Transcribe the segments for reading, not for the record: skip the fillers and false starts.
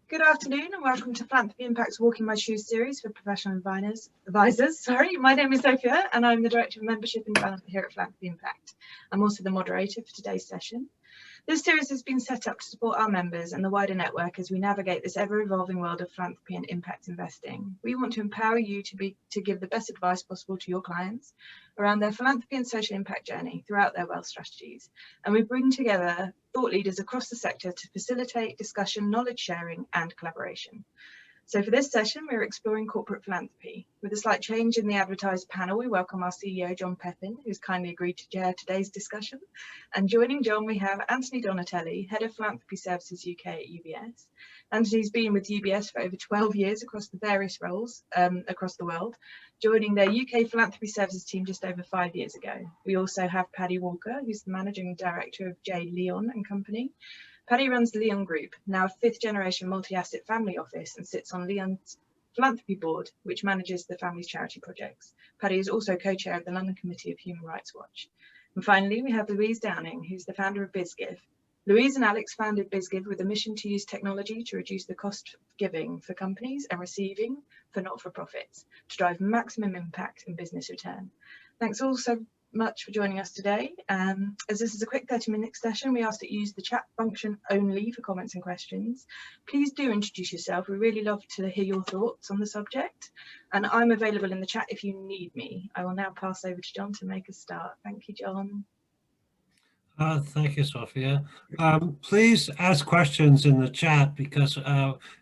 Good afternoon and welcome to Philanthropy Impact's Walking My Shoes series for professional advisors. My name is Sophia and I'm the Director of Membership and Development here at Philanthropy Impact. I'm also the moderator for today's session. This series has been set up to support our members and the wider network as we navigate this ever-evolving world of philanthropy and impact investing. We want to empower you to give the best advice possible to your clients around their philanthropy and social impact journey throughout their wealth strategies. And we bring together thought leaders across the sector to facilitate discussion, knowledge sharing and collaboration. So for this session, we're exploring corporate philanthropy. With a slight change in the advertised panel, we welcome our CEO, John Pepin, who's kindly agreed to chair today's discussion. And joining John, we have Anthony Donatelli, Head of Philanthropy Services UK at UBS. Anthony's been with UBS for over 12 years across the various roles across the world, joining their UK Philanthropy Services team just over 5 years ago. We also have Paddy Walker, who's the Managing Director of J. Leon and Company. Paddy runs the Leon Group, now a fifth-generation multi-asset family office, and sits on Leon's Philanthropy Board, which manages the family's charity projects. Paddy is also co-chair of the London Committee of Human Rights Watch. And finally, we have Louise Downing, who's the founder of BizGive. Louise and Alex founded BizGive with a mission to use technology to reduce the cost of giving for companies and receiving for not-for-profits to drive maximum impact and business return. Thanks all so much for joining us today. As this is a quick 30-minute session, we ask that you use the chat function only for comments and questions. Please do introduce yourself. We really love to hear your thoughts on the subject. And I'm available in the chat if you need me. I will now pass over to John to make a start. Thank you, John. Thank you, Sophia. Please ask questions in the chat because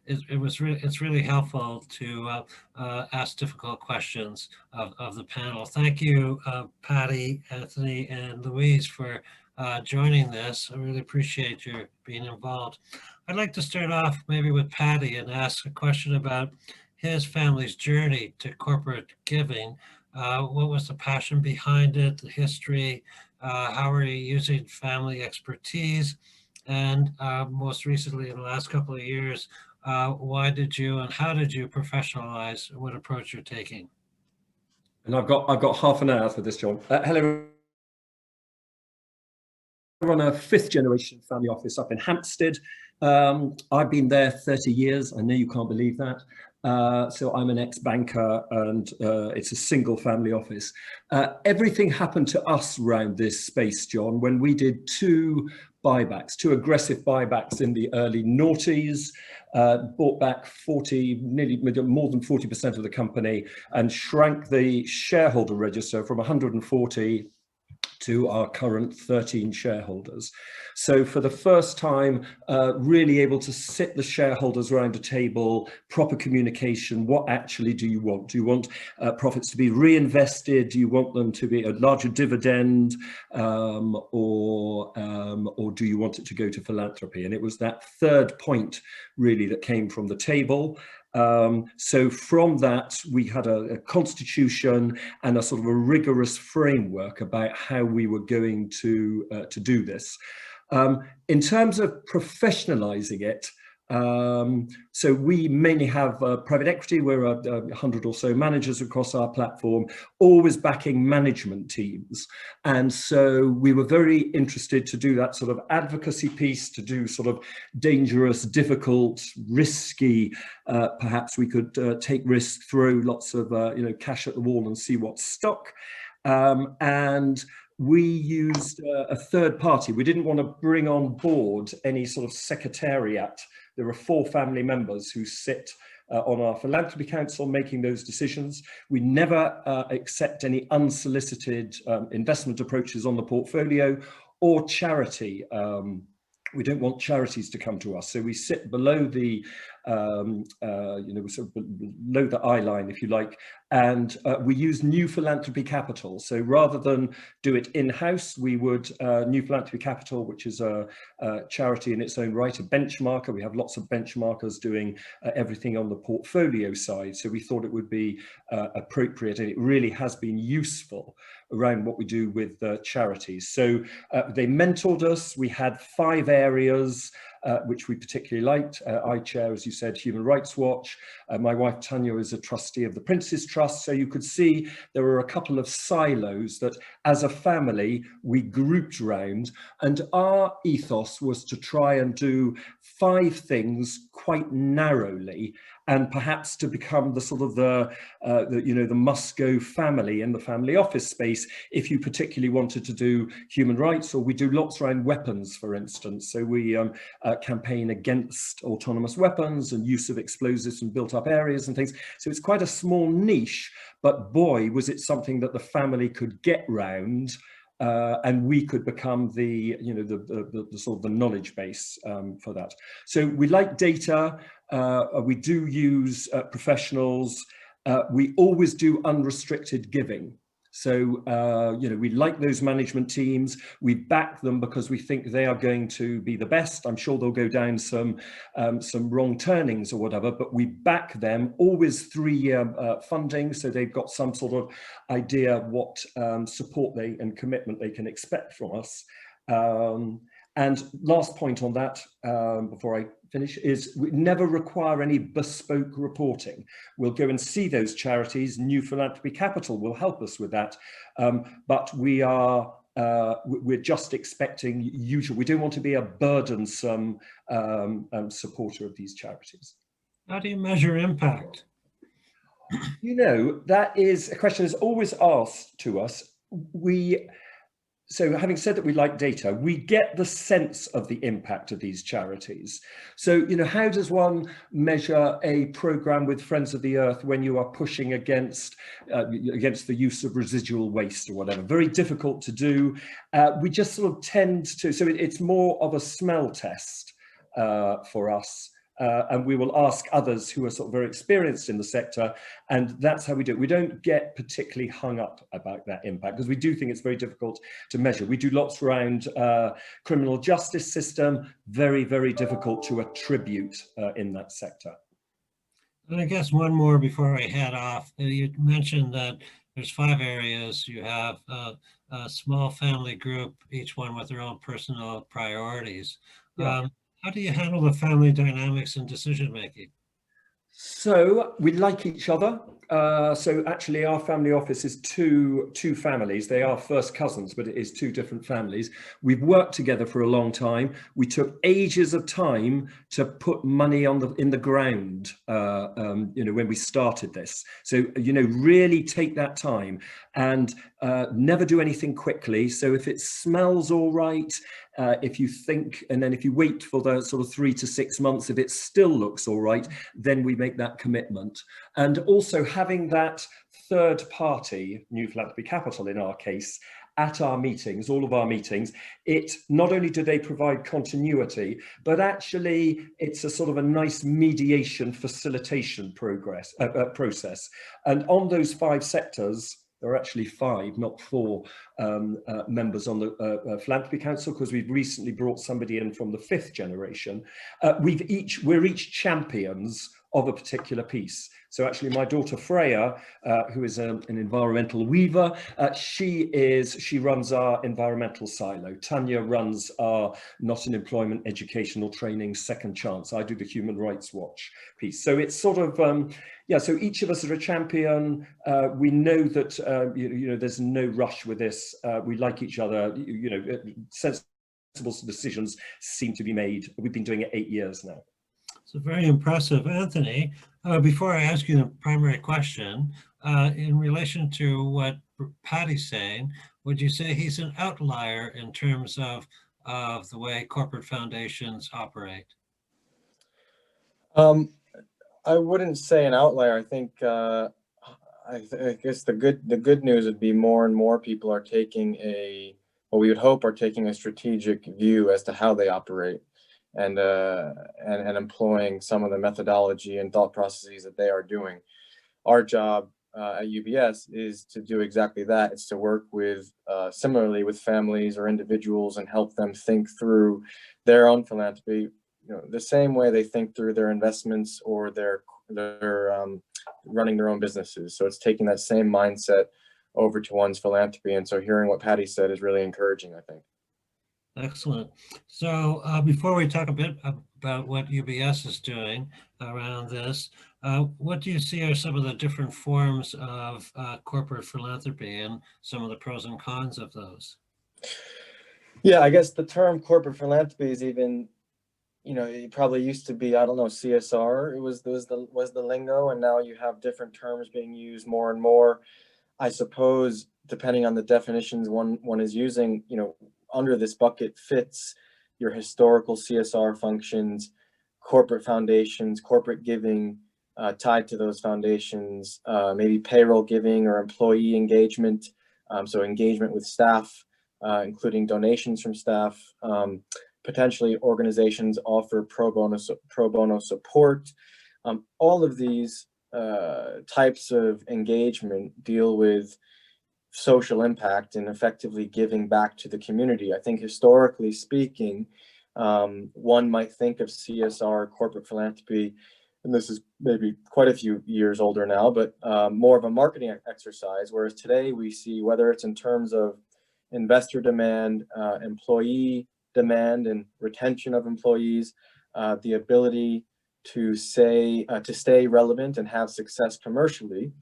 it's really helpful to ask difficult questions of the panel. Thank you, Paddy, Anthony, and Louise for joining this. I really appreciate your being involved. I'd like to start off maybe with Paddy and ask a question about his family's journey to corporate giving. What was the passion behind it, the history? How are you using family expertise? And most recently, in the last couple of years, why did you and how did you professionalize what approach you're taking? And I've got half an hour for this, John. Hello. I run a fifth-generation family office up in Hampstead. I've been there 30 years. I know you can't believe that. So I'm an ex-banker and it's a single family office. Everything happened to us around this space, John, when we did two aggressive buybacks in the early noughties, bought back nearly more than 40% of the company and shrank the shareholder register from 140 to our current 13 shareholders. So for the first time, really able to sit the shareholders around a table, proper communication. What actually do you want? Do you want profits to be reinvested? Do you want them to be a larger dividend? Or do you want it to go to philanthropy? And it was that third point really that came from the table. So from that, we had a constitution and a sort of a rigorous framework about how we were going to do this. In terms of professionalizing it, so we mainly have private equity. We're 100 or so managers across our platform, always backing management teams. And so we were very interested to do that sort of advocacy piece, to do sort of dangerous, difficult, risky, perhaps we could take risks, throw lots of cash at the wall and see what stuck. And we used a third party. We didn't want to bring on board any sort of secretariat. There are 4 family members who sit on our philanthropy council making those decisions. We never accept any unsolicited investment approaches on the portfolio or charity. We don't want charities to come to us. So we sit below the, sort of below the eye line, if you like, and we use New Philanthropy Capital. So rather than do it in-house, we would, New Philanthropy Capital, which is a charity in its own right, a benchmarker. We have lots of benchmarkers doing everything on the portfolio side. So we thought it would be appropriate, and it really has been useful around what we do with charities. So they mentored us. We had 5 areas. which we particularly liked. I chair, as you said, Human Rights Watch. My wife Tanya is a trustee of the Prince's Trust. So you could see there were a couple of silos that as a family we grouped round, and our ethos was to try and do 5 things quite narrowly, and perhaps to become the sort of the must-go family in the family office space if you particularly wanted to do human rights. Or we do lots around weapons, for instance. So we campaign against autonomous weapons and use of explosives in built-up areas and things. So it's quite a small niche, but boy, was it something that the family could get round. And we could become the sort of the knowledge base for that. So we like data. We do use professionals. We always do unrestricted giving. So, we like those management teams. We back them because we think they are going to be the best. I'm sure they'll go down some wrong turnings or whatever, but we back them, always 3-year funding. So they've got some sort of idea what support and commitment they can expect from us. And last point on that, before I finish, is we never require any bespoke reporting. We'll go and see those charities. New Philanthropy Capital will help us with that. But we're just expecting usual. We don't want to be a burdensome supporter of these charities. How do you measure impact? That is a question that's always asked to us. So having said that we like data, we get the sense of the impact of these charities. So, how does one measure a program with Friends of the Earth when you are pushing against the use of residual waste or whatever? Very difficult to do. We just sort of tend to, so it's more of a smell test for us. And we will ask others who are sort of very experienced in the sector, and that's how we do it. We don't get particularly hung up about that impact because we do think it's very difficult to measure. We do lots around criminal justice system, very, very difficult to attribute in that sector. And I guess one more before I head off. You mentioned that there's 5 areas. You have a small family group, each one with their own personal priorities. Yeah. How do you handle the family dynamics and decision making? So we like each other. So actually our family office is two families. They are first cousins, but it is 2 different families. We've worked together for a long time. We took ages of time to put money in the ground, when we started this. So, really take that time and never do anything quickly. So if it smells all right, if you think, and then if you wait for the sort of 3 to 6 months, if it still looks all right, then we make that commitment. And also having that third party, New Philanthropy Capital in our case, at our meetings, all of our meetings, it not only do they provide continuity, but actually it's a sort of a nice mediation facilitation process. And on those 5 sectors, there are actually 5, not 4 members on the Philanthropy Council, because we've recently brought somebody in from the 5th generation. We're each champions of a particular piece. So actually my daughter Freya, who is an environmental weaver, she runs our environmental silo. Tanya runs our not in employment, educational training, second chance. I do the Human Rights Watch piece. So it's sort of, so each of us are a champion. We know that, there's no rush with this. We like each other, sensible decisions seem to be made. We've been doing it 8 years now. So very impressive. Anthony, before I ask you the primary question, in relation to what Paddy's saying, would you say he's an outlier in terms of the way corporate foundations operate? I wouldn't say an outlier. I think I guess the good news would be more and more people are taking what we would hope are taking a strategic view as to how they operate. And employing some of the methodology and thought processes that they are doing. Our job at UBS is to do exactly that. It's to work with similarly with families or individuals and help them think through their own philanthropy, the same way they think through their investments or their running their own businesses. So it's taking that same mindset over to one's philanthropy. And so hearing what Paddy said is really encouraging, I think. Excellent. So before we talk a bit about what UBS is doing around this, what do you see are some of the different forms of corporate philanthropy and some of the pros and cons of those? Yeah, I guess the term corporate philanthropy is even, it probably used to be, I don't know, CSR. It was the lingo, and now you have different terms being used more and more. I suppose depending on the definitions one is using, under this bucket fits your historical CSR functions, corporate foundations, corporate giving tied to those foundations, maybe payroll giving or employee engagement, so engagement with staff, including donations from staff. Potentially organizations offer pro bono support. All of these types of engagement deal with social impact and effectively giving back to the community. I think historically speaking, one might think of CSR, corporate philanthropy, and this is maybe quite a few years older now, but more of a marketing exercise, whereas today we see, whether it's in terms of investor demand, employee demand and retention of employees, the ability to stay relevant and have success commercially,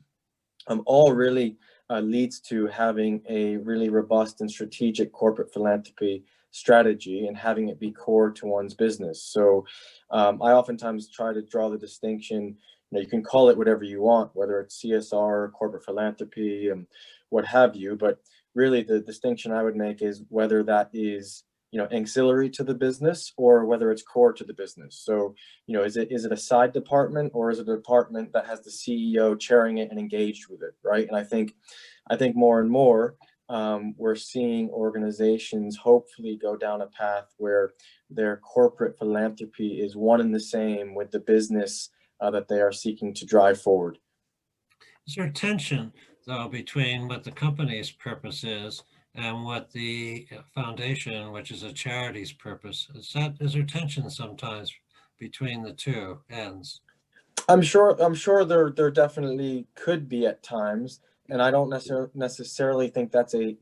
all really leads to having a really robust and strategic corporate philanthropy strategy and having it be core to one's business. So I oftentimes try to draw the distinction. You can call it whatever you want, whether it's CSR, corporate philanthropy, and what have you, but really the distinction I would make is whether that is ancillary to the business or whether it's core to the business. So, is it a side department, or is it a department that has the CEO chairing it and engaged with it, right? And I think more and more we're seeing organizations hopefully go down a path where their corporate philanthropy is one and the same with the business that they are seeking to drive forward. Is there tension, though, between what the company's purpose is and what the foundation, which is a charity's purpose? Is there tension sometimes between the two ends? I'm sure there definitely could be at times, and I don't necessarily think that's a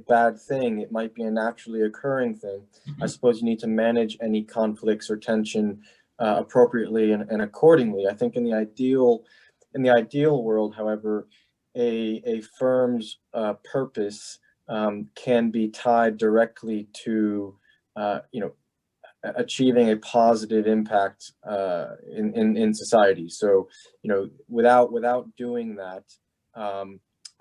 bad thing. It might be a naturally occurring thing. I suppose you need to manage any conflicts or tension appropriately and accordingly. I think in the ideal world, however, a firm's purpose can be tied directly to achieving a positive impact in society. So without doing that,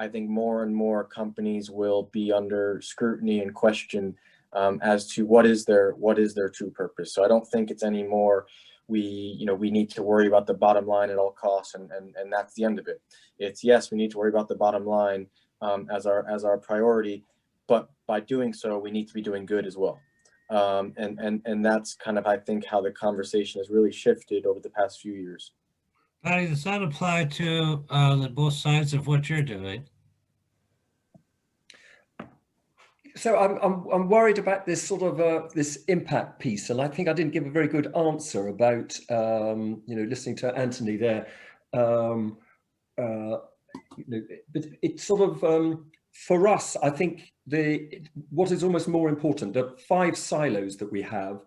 I think more and more companies will be under scrutiny and question as to what is their true purpose. So I don't think it's anymore we need to worry about the bottom line at all costs, and that's the end of it. It's, yes, we need to worry about the bottom line as our priority, but by doing so, we need to be doing good as well. And that's kind of, I think, how the conversation has really shifted over the past few years. Paddy, does that apply to both sides of what you're doing? So I'm worried about this sort of this impact piece, and I think I didn't give a very good answer about listening to Anthony there. But it's sort of for us, I think what is almost more important, the 5 silos that we have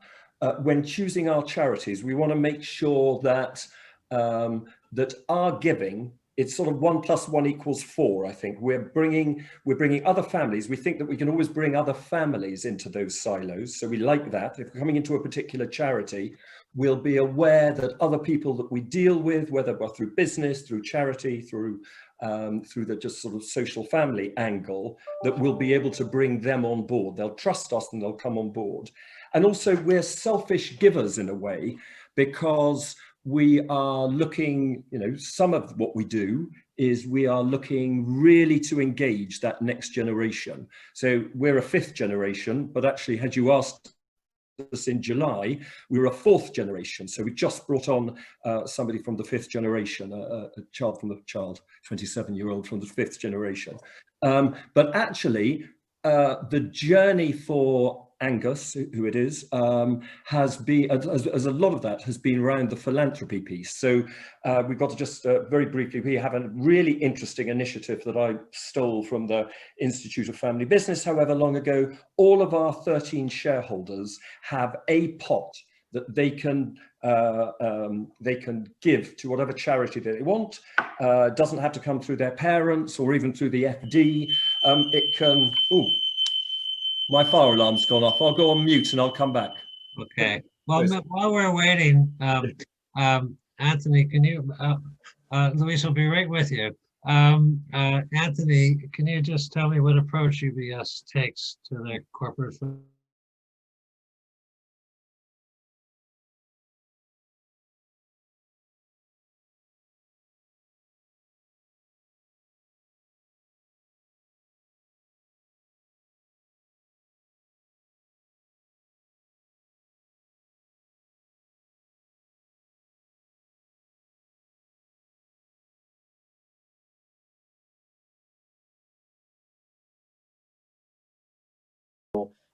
when choosing our charities. We want to make sure that that our giving, it's sort of 1 + 1 = 4. I think we're bringing other families. We think that we can always bring other families into those silos. So we like that. If we're coming into a particular charity, we'll be aware that other people that we deal with, whether through business, through charity, through the just sort of social family angle, that we'll be able to bring them on board. They'll trust us and they'll come on board. And also we're selfish givers in a way, because we are looking, some of what we do is we are looking really to engage that next generation. So we're a 5th generation, but actually, had you asked us in July, we were a 4th generation. So we just brought on somebody from the 5th generation, a 27-year-old from the 5th generation. But actually, the journey for Angus, who it is, has been, as a lot of that has been around the philanthropy piece. So we've got to just very briefly, we have a really interesting initiative that I stole from the Institute of Family Business, however long ago. All of our 13 shareholders have a pot that they can give to whatever charity they want. Doesn't have to come through their parents or even through the FD. It can, ooh, my fire alarm's gone off. I'll go on mute and I'll come back. Okay. Well, while we're waiting, Anthony, can you, Louise will be right with you. Anthony, can you just tell me what approach UBS takes to the corporate?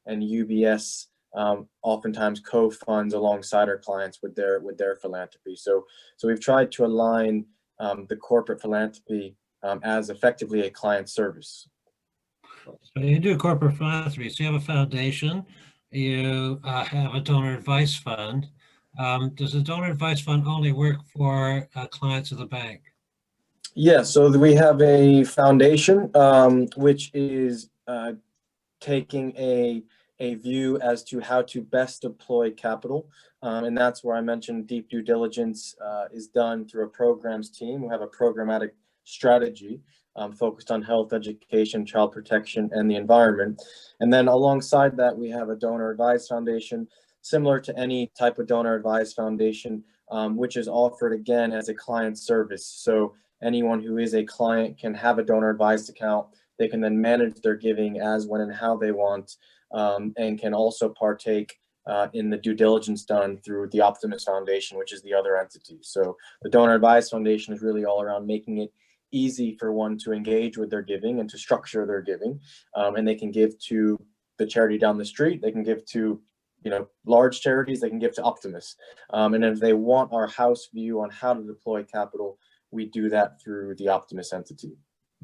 And UBS oftentimes co-funds alongside our clients with their philanthropy. So we've tried to align the corporate philanthropy as effectively a client service. So you do corporate philanthropy. So you have a foundation, you have a donor advice fund. Does the donor advice fund only work for clients of the bank? Yeah, so we have a foundation which is taking a view as to how to best deploy capital. And that's where I mentioned deep due diligence is done through a programs team. We have a programmatic strategy focused on health, education, child protection, and the environment. And then alongside that, we have a donor advised foundation, similar to any type of donor advised foundation, which is offered again as a client service. So anyone who is a client can have a donor advised account. They can then manage their giving as, when, and how they want, and can also partake in the due diligence done through the Optimus Foundation, which is the other entity. So the Donor Advised Foundation is really all around making it easy for one to engage with their giving and to structure their giving. And they can give to the charity down the street. They can give to, you know, large charities. They can give to Optimus. And if they want our house view on how to deploy capital, we do that through the Optimus entity.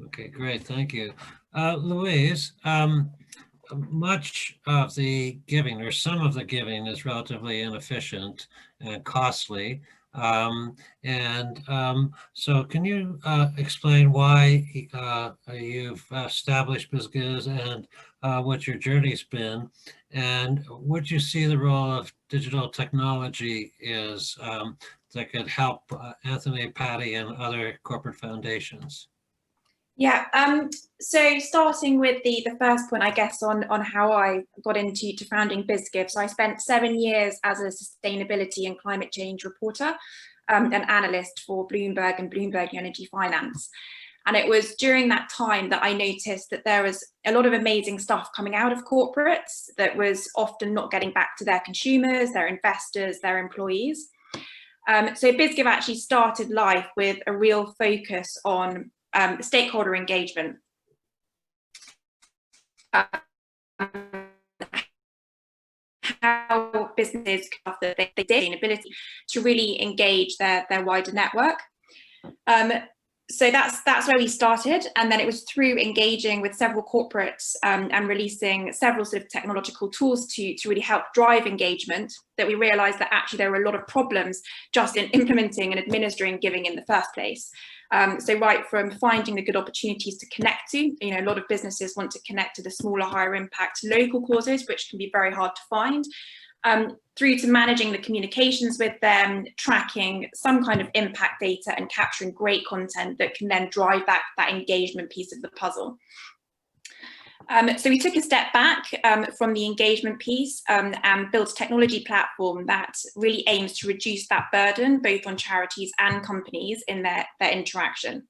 Okay, great, thank you. Louise, much of the giving, or some of the giving, is relatively inefficient and costly. So can you explain why you've established BizGiz and what your journey's been, and what you see the role of digital technology is that could help Anthony, Paddy, and other corporate foundations? Yeah, so starting with the first point, I guess, on how I got into founding BizGive. So I spent 7 years as a sustainability and climate change reporter, an analyst for Bloomberg and Bloomberg Energy Finance. And it was during that time that I noticed that there was a lot of amazing stuff coming out of corporates that was often not getting back to their consumers, their investors, their employees. So BizGive actually started life with a real focus on stakeholder engagement. How businesses they did sustainability to really engage their wider network. So that's where we started, and then it was through engaging with several corporates and releasing several sort of technological tools to really help drive engagement that we realized that actually there were a lot of problems just in implementing and administering giving in the first place. So right from finding the good opportunities to connect to, you know, a lot of businesses want to connect to the smaller, higher impact local causes, which can be very hard to find, through to managing the communications with them, tracking some kind of impact data and capturing great content that can then drive that engagement piece of the puzzle. So we took a step back from the engagement piece and built a technology platform that really aims to reduce that burden, both on charities and companies in their interaction.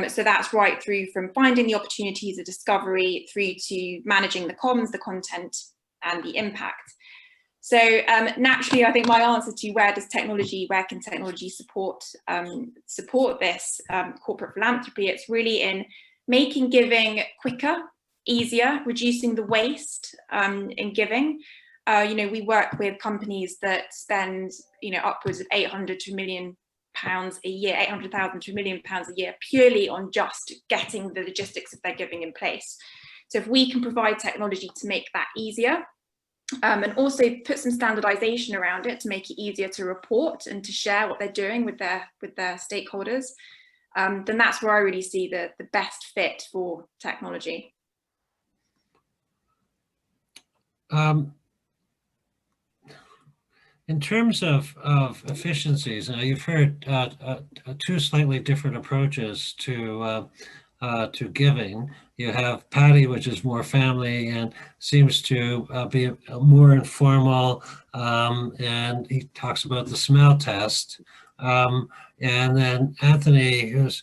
So that's right through from finding the opportunities of discovery through to managing the comms, the content, and the impact. So naturally, I think my answer to where can technology support this corporate philanthropy, it's really in making giving quicker, easier, reducing the waste in giving. We work with companies that spend, upwards of 800 to £1 million a year, 800,000 to £1 million a year, purely on just getting the logistics of their giving in place. So if we can provide technology to make that easier, and also put some standardization around it to make it easier to report and to share what they're doing with their stakeholders, then that's where I really see the best fit for technology. In terms of efficiencies, you've heard two slightly different approaches to giving. You have Paddy, which is more family and seems to be more informal, and he talks about the smell test. And then Anthony, who's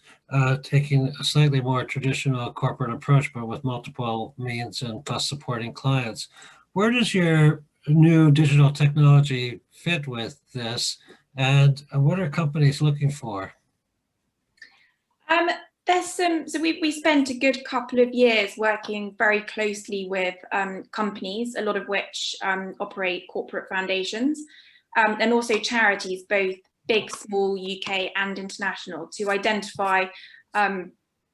taking a slightly more traditional corporate approach, but with multiple means and plus supporting clients. Where does your new digital technology fit with this, and what are companies looking for? There's some, so we spent a good couple of years working very closely with companies, a lot of which operate corporate foundations, and also charities, both big, small, UK and international, to identify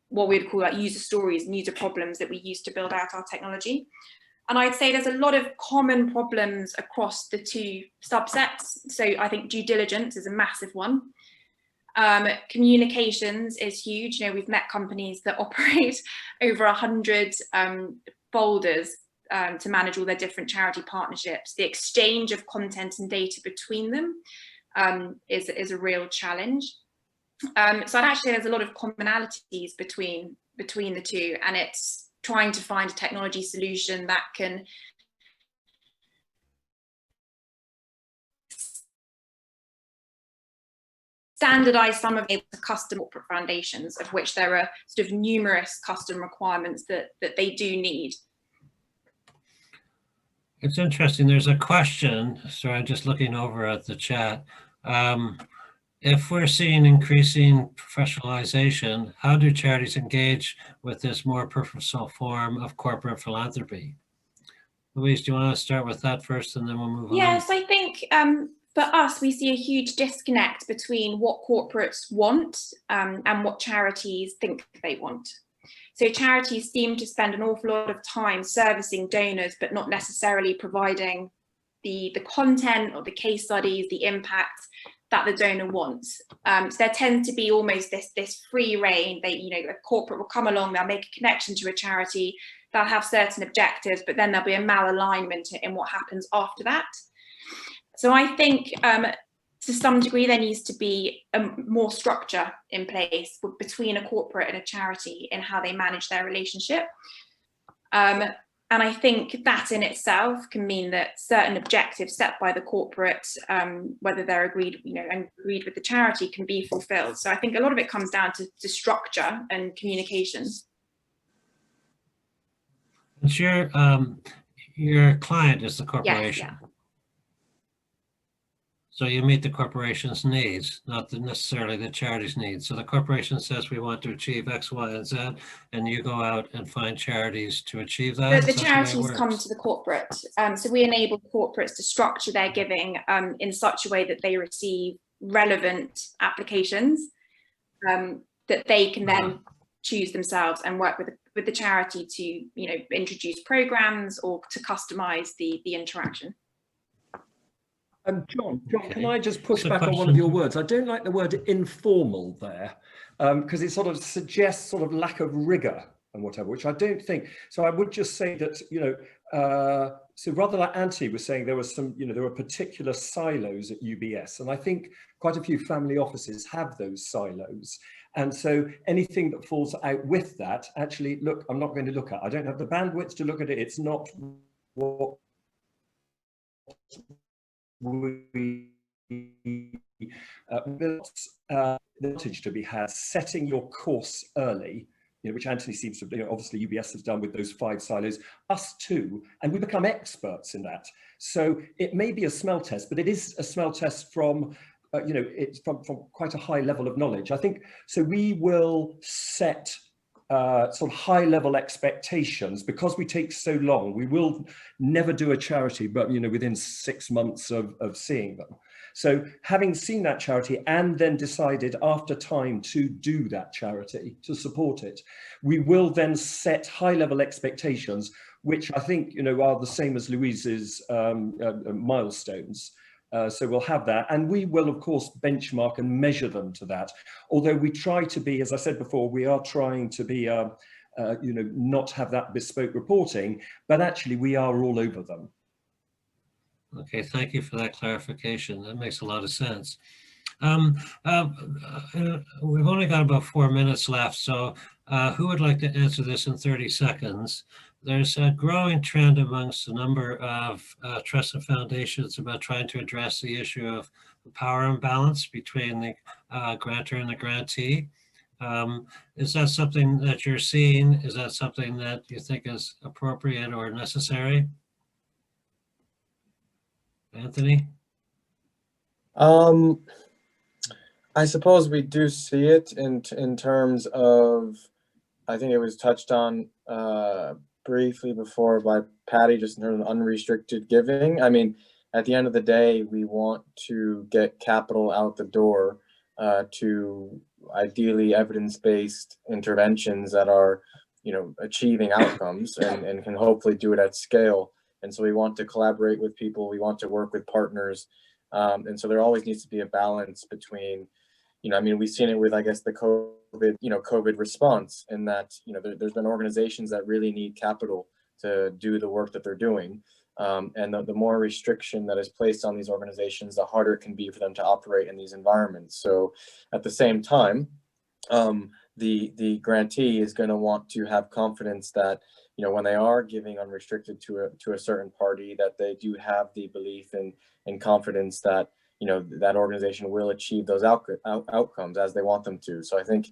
what we'd call like user stories and user problems that we use to build out our technology. And I'd say there's a lot of common problems across the two subsets. So I think due diligence is a massive one. Communications is huge. We've met companies that operate over 100 folders to manage all their different charity partnerships. The exchange of content and data between them is a real challenge. So I'd actually say there's a lot of commonalities between the two, and it's trying to find a technology solution that can standardize some of the custom corporate foundations, of which there are sort of numerous custom requirements that they do need. It's interesting. There's a question. So I'm just looking over at the chat. If we're seeing increasing professionalization, how do charities engage with this more purposeful form of corporate philanthropy? Louise, do you want to start with that first, and then we'll move on? Yes, I think for us, we see a huge disconnect between what corporates want and what charities think they want. So charities seem to spend an awful lot of time servicing donors, but not necessarily providing the content or the case studies, the impact that the donor wants. So there tends to be almost this free reign. A corporate will come along, they'll make a connection to a charity, they'll have certain objectives, but then there'll be a malalignment in what happens after that. So I think to some degree there needs to be more structure in place between a corporate and a charity in how they manage their relationship. And I think that in itself can mean that certain objectives set by the corporate, whether they're agreed with the charity, can be fulfilled. So I think a lot of it comes down to structure and communications. It's your client is the corporation. Yes, yeah. So you meet the corporation's needs, not necessarily the charity's needs. So the corporation says we want to achieve X, Y, and Z, and you go out and find charities to achieve that. The charities come to the corporate. So we enable corporates to structure their giving in such a way that they receive relevant applications that they can then choose themselves and work with the charity to introduce programs or to customize the interaction. John, can I just push back on one of your words? I don't like the word informal there, because it sort of suggests sort of lack of rigor and whatever, which I don't think. So I would just say that, so rather like Anthony was saying, there was some, there were particular silos at UBS, and I think quite a few family offices have those silos. And so anything that falls out with that, actually, look, I'm not going to look at. I don't have the bandwidth to look at it. It's not what we advantage to be had setting your course early, which Anthony seems to, obviously UBS has done with those 5 silos, us too, and we become experts in that. So it may be a smell test, but it is a smell test from, it's from quite a high level of knowledge. I think, so we will set sort of high level expectations, because we take so long. We will never do a charity, but within 6 months of seeing them. So having seen that charity and then decided after time to do that charity, to support it, we will then set high level expectations, which I think are the same as Louise's milestones. So we'll have that, and we will of course benchmark and measure them to that. Although we try to be, as I said before, we are trying to be, not have that bespoke reporting, but actually we are all over them. Okay, thank you for that clarification. That makes a lot of sense. We've only got about 4 minutes left, so who would like to answer this in 30 seconds? There's a growing trend amongst a number of trusts and foundations about trying to address the issue of the power imbalance between the grantor and the grantee. Is that something that you're seeing? Is that something that you think is appropriate or necessary? Anthony? I suppose we do see it in terms of, I think it was touched on briefly before by Paddy, just in terms of unrestricted giving. I mean, at the end of the day, we want to get capital out the door to ideally evidence-based interventions that are, achieving outcomes and can hopefully do it at scale. And so we want to collaborate with people, we want to work with partners. And so there always needs to be a balance between, we've seen it with, I guess, the COVID response, in that, there's been organizations that really need capital to do the work that they're doing. And the more restriction that is placed on these organizations, the harder it can be for them to operate in these environments. So at the same time, the grantee is going to want to have confidence that, when they are giving unrestricted to a certain party, that they do have the belief and confidence that, that organization will achieve those outcomes as they want them to. So I think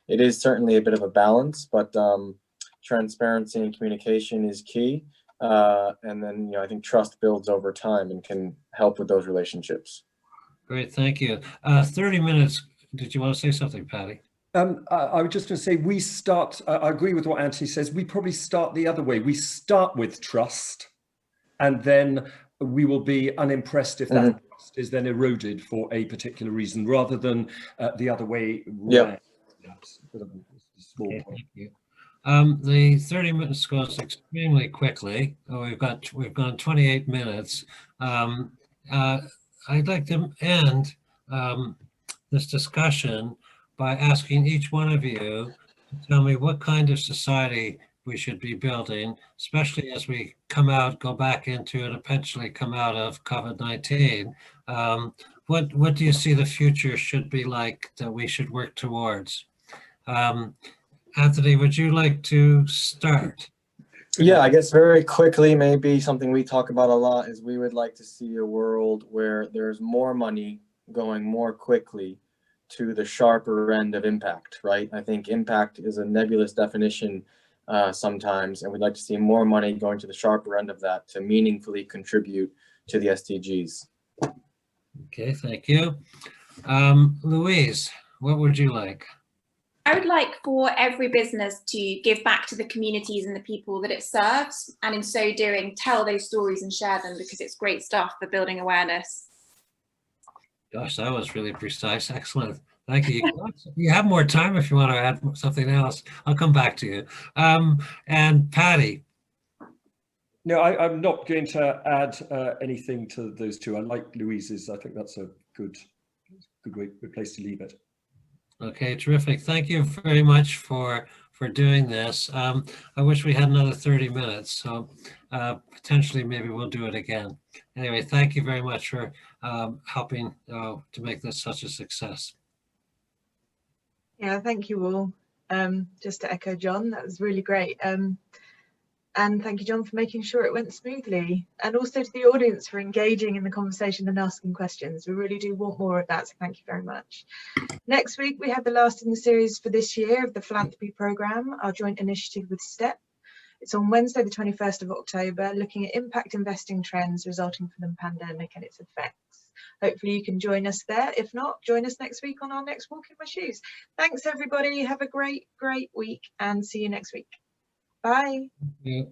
it is certainly a bit of a balance, but transparency and communication is key. And then, I think trust builds over time and can help with those relationships. Great, thank you. 30 minutes. Did you want to say something, Paddy? I was just going to say, we start, I agree with what Anthony says, we probably start the other way. We start with trust, and then we will be unimpressed if that trust is then eroded for a particular reason, rather than the other way around. Yep. Okay, thank you. The 30 minutes goes extremely quickly. We've gone 28 minutes. I'd like to end this discussion by asking each one of you to tell me what kind of society we should be building, especially as we go back into and eventually come out of COVID-19. What do you see the future should be like that we should work towards? Anthony, would you like to start? Yeah, I guess very quickly, maybe something we talk about a lot is we would like to see a world where there's more money going more quickly to the sharper end of impact, right? I think impact is a nebulous definition sometimes, and we'd like to see more money going to the sharper end of that to meaningfully contribute to the SDGs. Okay, thank you. Louise, what would you like? I would like for every business to give back to the communities and the people that it serves, and in so doing, tell those stories and share them, because it's great stuff for building awareness. Gosh, that was really precise. Excellent. Thank you. You have more time if you want to add something else. I'll come back to you. And Paddy. No, I'm not going to add anything to those two. I like Louise's. I think that's a good place to leave it. Okay, terrific. Thank you very much for doing this. I wish we had another 30 minutes, so potentially maybe we'll do it again. Anyway, thank you very much for helping to make this such a success. Yeah, thank you all. Just to echo John, that was really great. And thank you, John, for making sure it went smoothly, and also to the audience for engaging in the conversation and asking questions. We really do want more of that, so thank you very much. Next week, we have the last in the series for this year of the Philanthropy programme, our joint initiative with STEP. It's on Wednesday, the 21st of October, looking at impact investing trends resulting from the pandemic and its effects. hopefully you can join us there. If not, join us next week on our next Walk in My Shoes. Thanks everybody. Have a great week and see you next week. Bye. Yeah.